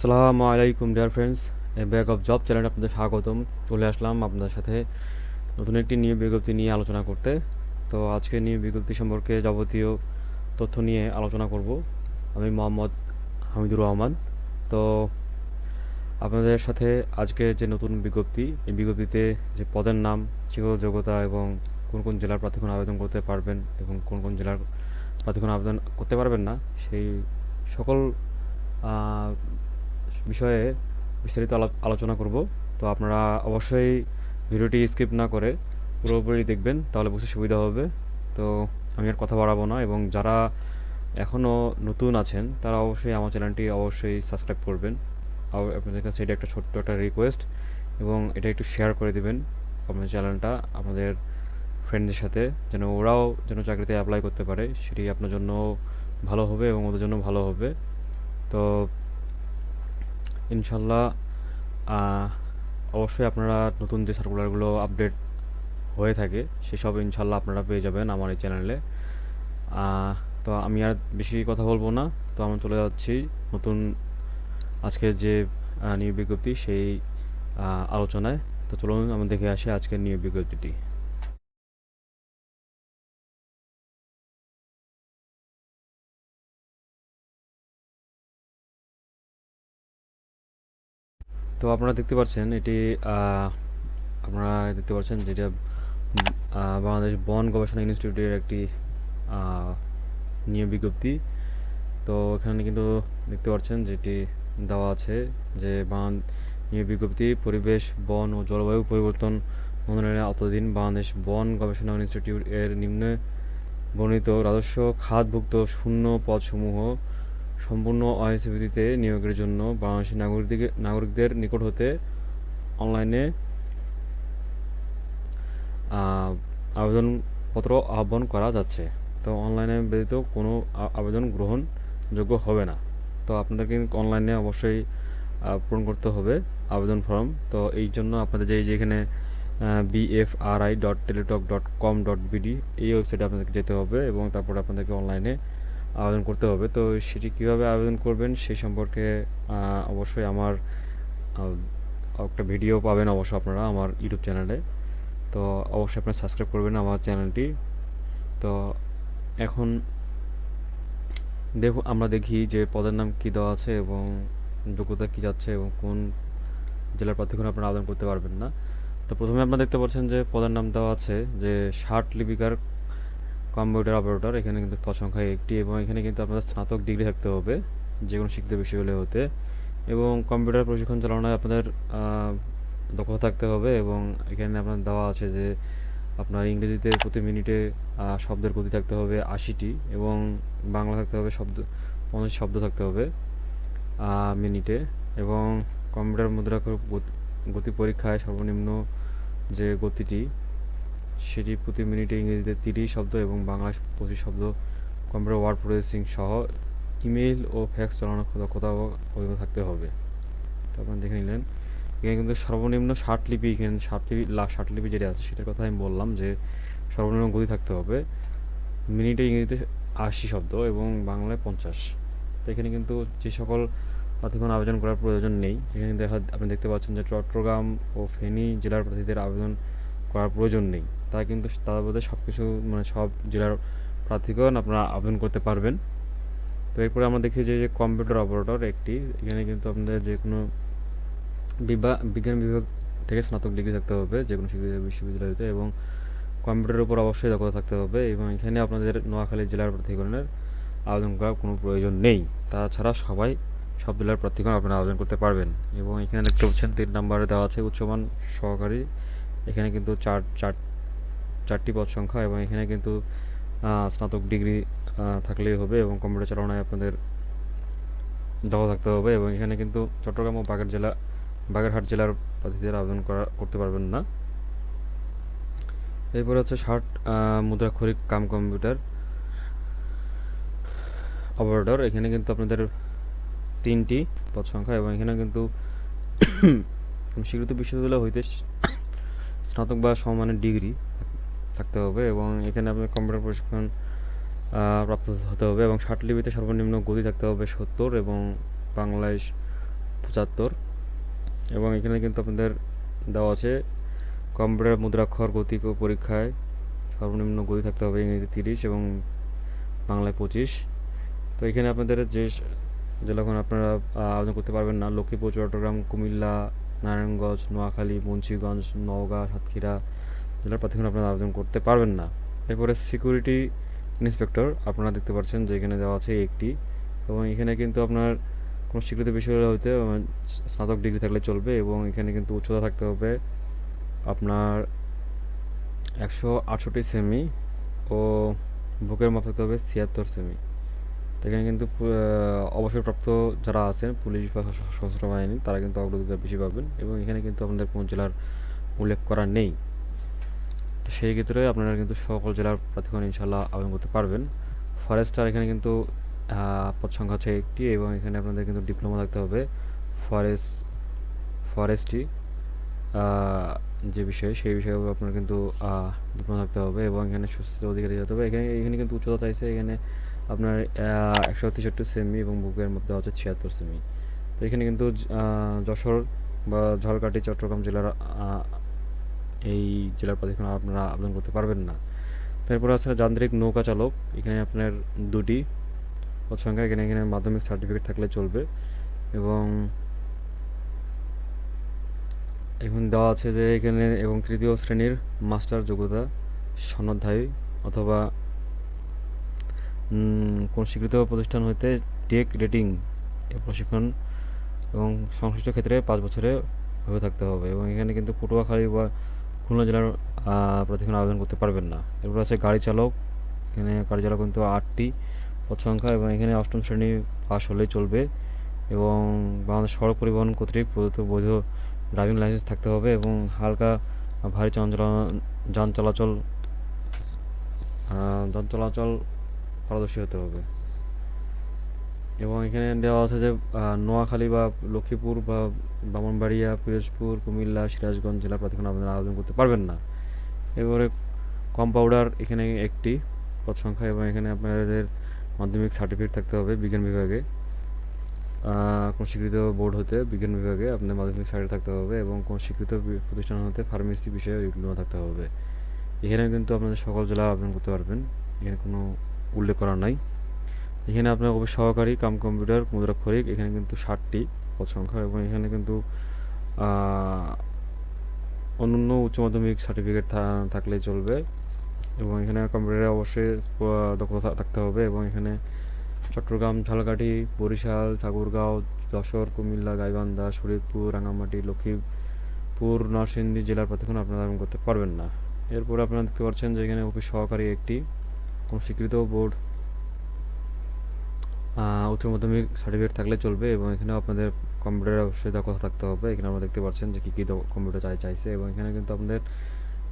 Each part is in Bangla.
আসসালামু আলাইকুম dear friends, back of job চ্যানেলে আপনাদের স্বাগতম। চলে আসলাম আপনাদের সাথে নতুন একটি নিয়োগ বিজ্ঞপ্তি নিয়ে আলোচনা করতে। তো আজকে নিয়োগ বিজ্ঞপ্তি সম্পর্কে যাবতীয় তথ্য নিয়ে আলোচনা করব। আমি মোহাম্মদ হামিদুর রহমান। তো আপনাদের সাথে আজকে যে নতুন বিজ্ঞপ্তি, এই বিজ্ঞপ্তিতে যে পদের নাম, শিক্ষাগত যোগ্যতা এবং কোন কোন জেলার প্রার্থীগণ আবেদন করতে পারবেন এবং কোন কোন জেলার প্রার্থীগণ আবেদন করতে পারবেন না, সেই সকল আহ, বিষয়ে বিস্তারিত আলোচনা করব। তো আপনারা অবশ্যই ভিডিওটি স্কিপ না করে পুরোপুরি দেখবেন, তাহলে বুঝতে সুবিধা হবে। তো আমি আর কথা বাড়াবো না, এবং যারা এখনও নতুন আছেন তারা অবশ্যই আমার চ্যানেলটি অবশ্যই সাবস্ক্রাইব করবেন। আর আপনাদের কাছে এটা একটা ছোট্ট একটা রিকোয়েস্ট, এবং এটা একটু শেয়ার করে দিবেন আপনার চ্যানেলটা আপনাদের ফ্রেন্ডদের সাথে, যেন ওরাও যেন চাকরিতে অ্যাপ্লাই করতে পারে। সেটি আপনার জন্য ভালো হবে এবং ওদের জন্য ভালো হবে। তো ইনশাল্লাহ আহ, অবশ্যই আপনারা নতুন যে সার্কুলারগুলো আপডেট হয়ে থাকে সেসব ইনশাল্লাহ আপনারা পেয়ে যাবেন আমার এই চ্যানেলে। আহ, তো আমি আর বেশি কথা বলবো না, তো আমি চলে যাচ্ছি নতুন আজকের যে নিয়োগ বিজ্ঞপ্তি সেই আলোচনায়। তো চলুন আমরা দেখে আসি আজকের নিয়োগ বিজ্ঞপ্তিটি। তো আপনারা দেখতে পাচ্ছেন এটি, আহ, আপনারা দেখতে পাচ্ছেন যেটা বাংলাদেশ বন গবেষণা ইনস্টিটিউটের একটি আহ, নিয়োগ বিজ্ঞপ্তি। তো এখানে কিন্তু দেখতে পাচ্ছেন যেটি দেওয়া আছে যে নিয়োগ বিজ্ঞপ্তি পরিবেশ, বন ও জলবায়ু পরিবর্তন মন্ত্রণালয়ের আওতাধীন বাংলাদেশ বন গবেষণা ইনস্টিটিউট এর নিম্নে বর্ণিত রাজস্ব খাতভুক্ত শূন্য পদসমূহ সম্পূর্ণ অএসএ ভিত্তিতে নিয়োগের জন্য বাংলাদেশের নাগরিকদের নিকট হতে অনলাইনে আবেদনপত্র আহ্বান করা যাচ্ছে। তো অনলাইনে ব্যতীত কোনো আবেদন গ্রহণযোগ্য হবে না। তো আপনাদেরকে অনলাইনে অবশ্যই পূরণ করতে হবে আবেদন ফর্ম। তো এই জন্য আপনাদের যেখানে bfri.teletalk.com.bd এই ওয়েবসাইটে আপনাদেরকে যেতে হবে, এবং তারপরে আপনাদেরকে অনলাইনে আবেদন করতে হবে। তো সেটি কীভাবে আবেদন করবেন সেই সম্পর্কে অবশ্যই আমার একটা ভিডিও পাবেন অবশ্য আপনারা আমার ইউটিউব চ্যানেলে। তো অবশ্যই আপনারা সাবস্ক্রাইব করবেন আমার চ্যানেলটি। তো এখন আমরা দেখি যে পদের নাম কী দেওয়া আছে এবং যোগ্যতা কী যাচ্ছে এবং কোন জেলার প্রার্থীগণ আপনারা আবেদন করতে পারবেন না। তো প্রথমে আপনারা দেখতে পাচ্ছেন যে পদের নাম দেওয়া আছে যে 60 লিপিকার কম্পিউটার অপারেটর। এখানে কিন্তু পদ সংখ্যা একটি, এবং এখানে কিন্তু আপনাদের স্নাতক ডিগ্রি থাকতে হবে যে কোনো শিক্ষিত বিশ্ববিদ্যালয় হতে, এবং কম্পিউটার প্রশিক্ষণ চালানোয় আপনাদের দক্ষতা থাকতে হবে। এবং এখানে আপনার দেওয়া আছে যে আপনার ইংরেজিতে প্রতি মিনিটে শব্দের গতি থাকতে হবে 80টি, এবং বাংলা থাকতে হবে 50 শব্দ থাকতে হবে মিনিটে। এবং কম্পিউটার মুদ্রাক্ষর গতি পরীক্ষায় সর্বনিম্ন যে গতিটি সেটি প্রতি মিনিটে ইংরেজিতে 30 শব্দ এবং বাংলা 25 শব্দ। কম্পিউটার ওয়ার্ড প্রসেসিং সহ ইমেইল ও ফ্যাক্স চালানোর দক্ষতা অভিজ্ঞতা থাকতে হবে। তো আপনারা দেখে নিলেন এখানে কিন্তু সর্বনিম্ন 60 লিপি, এখানে 60 লিপি যেটা আছে সেটার কথা আমি বললাম যে সর্বনিম্ন গতি থাকতে হবে মিনিটে ইংরেজিতে 80 শব্দ এবং বাংলায় 50। তো এখানে কিন্তু যে সকল প্রার্থীগণ আবেদন করার প্রয়োজন নেই, এখানে আপনি দেখতে পাচ্ছেন যে চট্টগ্রাম ও ফেনী জেলার প্রার্থীদের আবেদন করার প্রয়োজন নেই। তাই কিন্তু তার মধ্যে সব কিছু মানে সব জেলার প্রার্থীগণ আপনারা আবেদন করতে পারবেন। তো এরপরে আমরা দেখি যে কম্পিউটার অপারেটর একটি, এখানে কিন্তু আপনাদের যে কোনো বিজ্ঞান বিভাগ থেকে স্নাতক ডিগ্রি থাকতে হবে যে কোনো বিশ্ববিদ্যালয়তে, এবং কম্পিউটারের উপর অবশ্যই দক্ষতা থাকতে হবে। এবং এখানে আপনাদের নোয়াখালী জেলার প্রার্থীগণের আবেদন করার কোনো প্রয়োজন নেই। তাছাড়া সব জেলার প্রার্থীগণ আপনারা আবেদন করতে পারবেন। এবং এখানে দেখতে পাচ্ছেন 3 নম্বরে দেওয়া আছে উচ্চমান সহকারী। এখানে কিন্তু চারটি পদ সংখ্যা, এবং এখানে কিন্তু স্নাতক ডিগ্রি থাকলেই হবে, এবং কম্পিউটার চালানোয় আপনাদের দক্ষ থাকতে হবে। এবং এখানে কিন্তু চট্টগ্রাম ও বাগেরহাট জেলার প্রার্থীদের আবেদন করতে পারবেন না। এরপরে হচ্ছে 60 মুদ্রাক্ষরিক কাম কম্পিউটার অপারেটর। এখানে কিন্তু আপনাদের 3টি পদ সংখ্যা, এবং এখানে কিন্তু স্বীকৃত বিশ্ববিদ্যালয় হইতে স্নাতক বা সমমানের ডিগ্রি থাকতে হবে, এবং এখানে আপনার কম্পিউটার প্রশিক্ষণ প্রাপ্ত হতে হবে, এবং 60 লিপিতে সর্বনিম্ন গতি থাকতে হবে 70, এবং বাংলায় 75। এবং এখানে কিন্তু আপনাদের দেওয়া আছে কম্পিউটার মুদ্রাক্ষর গতি পরীক্ষায় সর্বনিম্ন গতি থাকতে হবে ইংরেজি 30 এবং বাংলায় 25। তো এখানে আপনাদের যে জেলাখন আপনারা আবেদন করতে পারবেন না, লক্ষ্মীপুর, চট্টগ্রাম, কুমিল্লা, নারায়ণগঞ্জ, নোয়াখালী, মুন্সিগঞ্জ, নওগাঁ, সাতক্ষীরা জেলার প্রার্থীগণ আপনারা আবেদন করতে পারবেন না। এরপরে সিকিউরিটি ইন্সপেক্টর আপনারা দেখতে পাচ্ছেন যে এখানে দেওয়া আছে একটি, এবং এখানে কিন্তু আপনার কোনো স্বীকৃত বিষয় হইতে স্নাতক ডিগ্রি থাকলে চলবে, এবং এখানে কিন্তু উচ্চতা থাকতে হবে আপনার 168 সেমি ও বুকের মাপ থাকতে হবে 76 সেমি। তো এখানে কিন্তু অবসরপ্রাপ্ত যারা আছেন পুলিশ বা সশস্ত্র বাহিনী তারা কিন্তু অগ্রাধিকার বেশি পাবেন, এবং এখানে কিন্তু আপনাদের কোনো জেলার উল্লেখ করা নেই। তো সেই ক্ষেত্রে আপনারা কিন্তু সকল জেলার প্রার্থীগণ ইনশাল্লাহ আবেদন করতে পারবেন। ফরেস্টার এখানে কিন্তু পদ সংখ্যা হচ্ছে একটি, এবং এখানে আপনাদের কিন্তু ডিপ্লোমা থাকতে হবে ফরেস্ট্রি যে বিষয় সেই বিষয়ে আপনার কিন্তু ডিপ্লোমা থাকতে হবে, এবং এখানে সুস্থ অধিকারী হতে হবে। এখানে এখানে কিন্তু উচ্চতা চাইছে এখানে আপনার 163 সেমি এবং বুকের মধ্যে হচ্ছে 76 সেমি। তো এখানে কিন্তু যশোর বা ঝালকাঠি, চট্টগ্রাম জেলার এই জেলার প্রার্থীগণ আপনারা আবেদন করতে পারবেন না। তারপরে আছে যান্ত্রিক নৌকা চালক, এখানে আপনার 2টি পদ সংখ্যা, এখানে এখানে মাধ্যমিক সার্টিফিকেট থাকলে চলবে, এবং এখন দেওয়া আছে যে এখানে এবং 3য় শ্রেণীর মাস্টার যোগ্যতা সনদধারী অথবা কোন স্বীকৃত প্রতিষ্ঠান হইতে টেক রেটিং এর প্রশিক্ষণ এবং সংশ্লিষ্ট ক্ষেত্রে 5 বছরে হয়ে থাকতে হবে, এবং এখানে কিন্তু পটুয়াখালী বা খুলনা জেলার প্রার্থীগণ আবেদন করতে পারবেন না। এরপর আছে গাড়ি চালক, এখানে গাড়ি চালক কিন্তু 8টি পদ সংখ্যা, এবং এখানে 8ম শ্রেণী পাস হলেই চলবে, এবং বাংলাদেশ সড়ক পরিবহন কর্তৃক প্রদত্ত বৈধ ড্রাইভিং লাইসেন্স থাকতে হবে, এবং হালকা ভারী যান চলাচল পারদর্শী হতে হবে। এবং এখানে দেওয়া আছে যে নোয়াখালী বা লক্ষ্মীপুর বা ব্রাহ্মণবাড়িয়া, পিরোজপুর, কুমিল্লা, সিরাজগঞ্জ জেলার প্রার্থীগণ আপনারা আবেদন করতে পারবেন না। এবারে কম্পাউন্ডার এখানে একটি পদ সংখ্যা, এবং এখানে আপনাদের মাধ্যমিক সার্টিফিকেট থাকতে হবে বিজ্ঞান বিভাগে, কোন স্বীকৃত বোর্ড হতে বিজ্ঞান বিভাগে আপনার মাধ্যমিক সার্টিফিকেট থাকতে হবে, এবং কোন স্বীকৃত প্রতিষ্ঠান হতে ফার্মেসি বিষয়ে ডিপ্লোমা থাকতে হবে। এখানে কিন্তু আপনাদের সকল জেলা আবেদন করতে পারবেন, এখানে কোনো উল্লেখ করা নাই। এখানে আপনার অফিস সহকারী কাম কম্পিউটার মুদ্রাক্ষরিক, এখানে কিন্তু 60টি পদ সংখ্যা, এবং এখানে কিন্তু অন্যান্য উচ্চ মাধ্যমিক সার্টিফিকেট থাকলে চলবে, এবং এখানে কম্পিউটারে অবশ্যই দক্ষতা থাকতে হবে, এবং এখানে চট্টগ্রাম, ঝালকাঠি, বরিশাল, ঠাকুরগাঁও, যশোর, কুমিল্লা, গাইবান্ধা, শরীয়তপুর, রাঙামাটি, লক্ষ্মীপুর, নরসিংদী জেলার প্রার্থীগণ আপনারা আবেদন করতে পারবেন না। এরপর আপনারা দেখতে পাচ্ছেন যে এখানে অফিস সহকারী একটি, কোন স্বীকৃত বোর্ড উচ্চ মাধ্যমিক সার্টিফিকেট থাকলে চলবে, এবং এখানেও আপনাদের কম্পিউটারে অবশ্যই দক্ষতা থাকতে হবে। এখানে আমরা দেখতে পাচ্ছেন যে কী কী কম্পিউটার চাইছে, এবং এখানে কিন্তু আপনাদের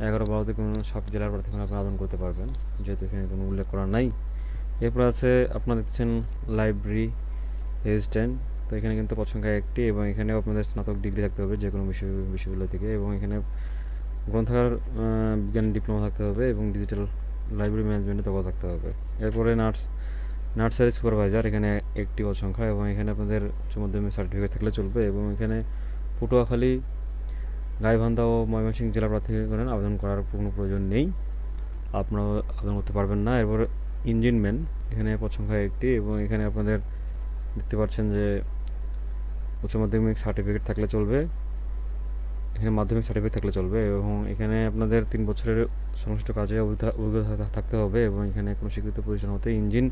11-12 কোনো সব জেলার প্রার্থীগণ আপনারা আবেদন করতে পারবেন, যেহেতু এখানে কোনো উল্লেখ করা নাই। এরপর আছে আপনারা দেখছেন লাইব্রেরি অ্যাসিস্ট্যান্ট, তো এখানে কিন্তু পদ সংখ্যা একটি, এবং এখানেও আপনাদের স্নাতক ডিগ্রি থাকতে হবে যে কোনো বিশ্ববিদ্যালয় থেকে, এবং এখানে গ্রন্থাগার বিজ্ঞান ডিপ্লোমা থাকতে হবে, এবং ডিজিটাল লাইব্রেরি ম্যানেজমেন্টে দক্ষতা থাকতে হবে। এরপরে নার্সারি সুপারভাইজার, এখানে একটি পদ সংখ্যা, এবং এখানে আপনাদের উচ্চ মাধ্যমিক সার্টিফিকেট থাকলে চলবে, এবং এখানে পটুয়াখালী, গাইবান্ধা ও ময়মনসিংহ জেলা প্রার্থীগণ আবেদন করার কোনো প্রয়োজন নেই, আপনারা আবেদন করতে পারবেন না। এরপর ইঞ্জিনম্যান, এখানে পদ সংখ্যা একটি, এবং এখানে আপনাদের দেখতে পাচ্ছেন যে উচ্চ মাধ্যমিক সার্টিফিকেট থাকলে চলবে, এখানে মাধ্যমিক সার্টিফিকেট থাকলে চলবে, এবং এখানে আপনাদের 3 বছরের সংশ্লিষ্ট কাজে অভিজ্ঞতা থাকতে হবে, এবং এখানে কোনো স্বীকৃত প্রতিষ্ঠান হতে ইঞ্জিন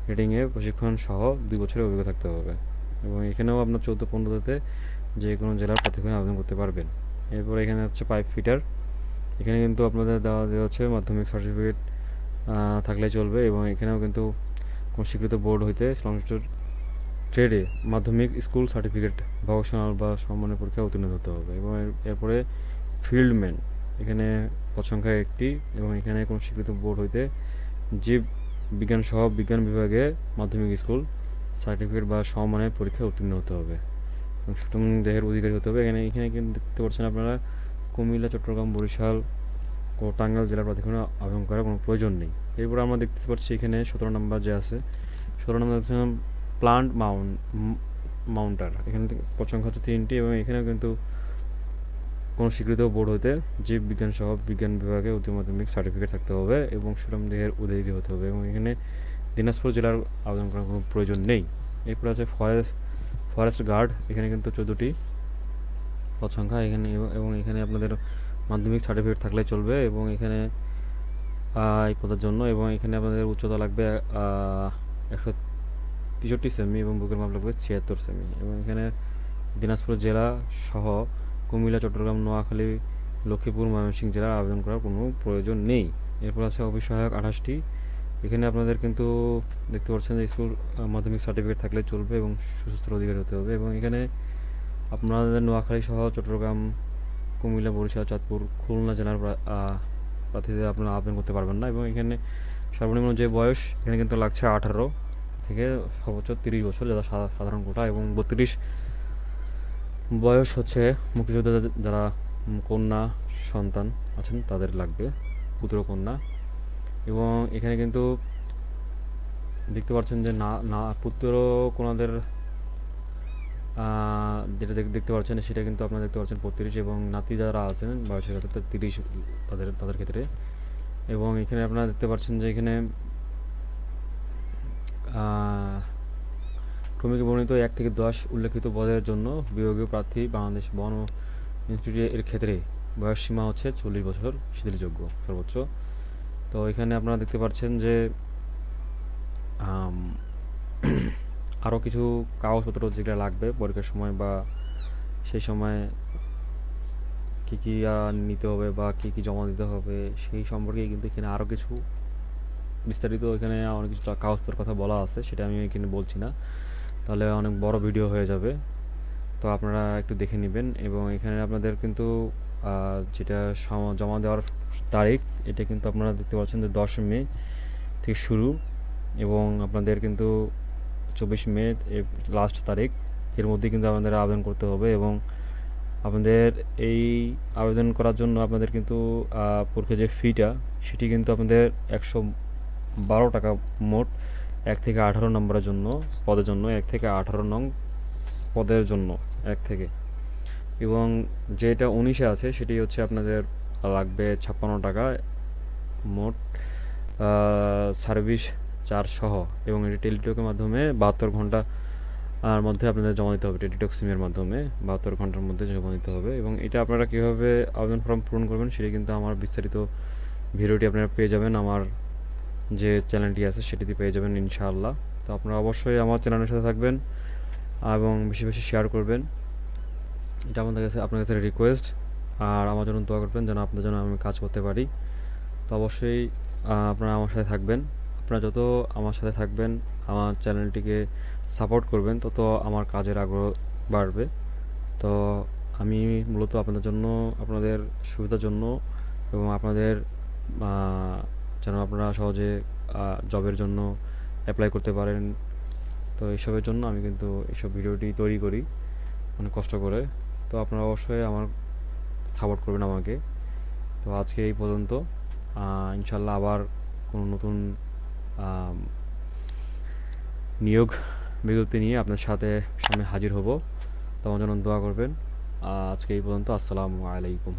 রেটিংয়ে প্রশিক্ষণ সহ 2 বছরের অভিজ্ঞতা থাকতে হবে, এবং এখানেও আপনার 14-15তে যে কোনো জেলার প্রার্থীগণ আবেদন করতে পারবেন। এরপর এখানে হচ্ছে পাইপ ফিটার, এখানে কিন্তু আপনাদের দেওয়া হচ্ছে মাধ্যমিক সার্টিফিকেট থাকলে চলবে, এবং এখানেও কিন্তু কোনো স্বীকৃত বোর্ড হইতে সংশ্লিষ্ট ট্রেডে মাধ্যমিক স্কুল সার্টিফিকেট ভোকেশনাল বা সম্মানের পরীক্ষায় উত্তীর্ণ হতে হবে। এবং এরপরে ফিল্ডম্যান, এখানে পদ সংখ্যা একটি, এবং এখানে কোনো স্বীকৃত বোর্ড হইতে জীব বিজ্ঞান সহ বিজ্ঞান বিভাগে মাধ্যমিক স্কুল সার্টিফিকেট বা সম্মানের পরীক্ষায় উত্তীর্ণ হতে হবে, এবং সুষম দেহের অধিকারী হতে হবে। এখানে কিন্তু দেখতে পাচ্ছেন আপনারা কুমিল্লা, চট্টগ্রাম, বরিশাল ও টাঙ্গাইল জেলার প্রার্থীগণ আবেদন করার কোনো প্রয়োজন নেই। এরপর আমরা দেখতে পাচ্ছি এখানে 17 নম্বর যে আছে, 17 নম্বর প্লান্ট মাউন্টার, এখানে পদ সংখ্যা হচ্ছে 3টি এবং এখানেও কিন্তু কোনো স্বীকৃত বোর্ড হতে জীববিজ্ঞান সহ বিজ্ঞান বিভাগে উচ্চ মাধ্যমিক সার্টিফিকেট থাকতে হবে এবং সুনামদেহের উদয়ী হতে হবে এবং এখানে দিনাজপুর জেলার আবেদন করার কোনো প্রয়োজন নেই। এরপর আছে ফরেস্ট গার্ড, এখানে কিন্তু 14টি পদ সংখ্যা এখানে এবং এখানে আপনাদের মাধ্যমিক সার্টিফিকেট থাকলে চলবে এবং এখানে এই পদের জন্য এবং এখানে আপনাদের উচ্চতা লাগবে 163 সেমি এবং বুকের মাপ লাগবে 76 সেমি এবং এখানে দিনাজপুর জেলা সহ কুমিল্লা, চট্টগ্রাম, নোয়াখালী, লক্ষ্মীপুর, ময়মনসিংহ জেলার আবেদন করার কোনো প্রয়োজন নেই। এরপর আছে অফিস সহায়ক 28টি, এখানে আপনাদের কিন্তু দেখতে পাচ্ছেন যে স্কুল মাধ্যমিক সার্টিফিকেট থাকলে চলবে এবং সুস্বাস্থ্যের অধিকারী হতে হবে এবং এখানে আপনাদের নোয়াখালী সহ চট্টগ্রাম, কুমিল্লা, বরিশাল, চাঁদপুর, খুলনা জেলার প্রার্থীদের আপনারা আবেদন করতে পারবেন না এবং এখানে সর্বনিম্ন যে বয়স এখানে কিন্তু লাগছে 18 থেকে সর্বোচ্চ 30 বছর, যেটা সাধারণ কোটা এবং 32 বয়স হচ্ছে মুক্তিযোদ্ধা যারা কন্যা সন্তান আছেন তাদের লাগবে, পুত্র কন্যা। এবং এখানে কিন্তু দেখতে পাচ্ছেন যে না পুত্র কন্যাদের যেটা দেখতে পাচ্ছেন সেটা কিন্তু আপনারা দেখতে পাচ্ছেন 35 এবং নাতি যারা আছেন বয়সের ক্ষেত্রে 30 তাদের ক্ষেত্রে। এবং এখানে আপনারা দেখতে পাচ্ছেন যে এখানে ক্রমিক বর্ণিত 1 থেকে 10 উল্লেখিত পদের জন্য বিভাগীয় প্রার্থী বাংলাদেশ বন ইনস্টিটিউট এর ক্ষেত্রে বয়স সীমা হচ্ছে 40 বছর শিথিলযোগ্য সর্বোচ্চ। তো এখানে আপনারা দেখতে পাচ্ছেন যে আরও কিছু কাগজপত্র যেগুলো লাগবে পরীক্ষার সময় বা সেই সময় কী কী নিতে হবে বা কী কী জমা দিতে হবে সেই সম্পর্কে কিন্তু এখানে আরও কিছু বিস্তারিত এখানে অনেক কিছু কাগজপত্রের কথা বলা আছে, সেটা আমি এখানে বলছি না, তাহলে অনেক বড় ভিডিও হয়ে যাবে। তো আপনারা একটু দেখে নেবেন এবং এখানে আপনাদের কিন্তু যেটা জমা দেওয়ার তারিখ এটা কিন্তু আপনারা দেখতে পাচ্ছেন যে 10 মে থেকে শুরু এবং আপনাদের কিন্তু 24 মে লাস্ট তারিখ, এর মধ্যে কিন্তু আপনাদের আবেদন করতে হবে এবং আপনাদের এই আবেদন করার জন্য আপনাদের কিন্তু পরীক্ষার যে ফিটা সেটি কিন্তু আপনাদের 112 টাকা মোট 1 থেকে 18 নম্বরের জন্য পদের জন্য 1 থেকে 18 নং পদের জন্য 1 থেকে, এবং যেটা 19-এ আছে সেটি হচ্ছে আপনাদের লাগবে 56 টাকা মোট সার্ভিস চার্জ সহ এবং এটি টেলিটকের মাধ্যমে 72 ঘন্টা আর মধ্যে আপনাদের জমা দিতে হবে, টেলিটক সিমের মাধ্যমে 72 ঘন্টার মধ্যে জমা দিতে হবে। এবং এটা আপনারা কীভাবে আবেদন ফর্ম পূরণ করবেন সেটি কিন্তু আমার বিস্তারিত ভিডিওটি আপনারা পেয়ে যাবেন আমার যে চ্যানেলটি আছে সেটিতে পেয়ে যাবেন ইনশাআল্লাহ। তো আপনারা অবশ্যই আমার চ্যানেলের সাথে থাকবেন এবং বেশি বেশি শেয়ার করবেন, এটা আপনার কাছে রিকোয়েস্ট। আর আমার জন্য দোয়া করবেন যেন আপনার জন্য আমি কাজ করতে পারি। তো অবশ্যই আপনারা আমার সাথে থাকবেন, আপনারা যত আমার সাথে থাকবেন আমার চ্যানেলটিকে সাপোর্ট করবেন তত আমার কাজের আগ্রহ বাড়বে। তো আমি মূলত আপনাদের জন্য, আপনাদের সুবিধার জন্য এবং আপনাদের যেন আপনারা সহজে জবের জন্য অ্যাপ্লাই করতে পারেন, তো এইসবের জন্য আমি কিন্তু এইসব ভিডিওটি তৈরি করি অনেক কষ্ট করে। তো আপনারা অবশ্যই আমার সাপোর্ট করবেন আমাকে। তো আজকে এই পর্যন্ত, ইনশাল্লাহ আবার কোনো নতুন নিয়োগ বিজ্ঞপ্তি নিয়ে আপনার সামনে হাজির হব। তো আমার জন্য দোয়া করবেন। আজকে এই পর্যন্ত, আসসালামু আলাইকুম।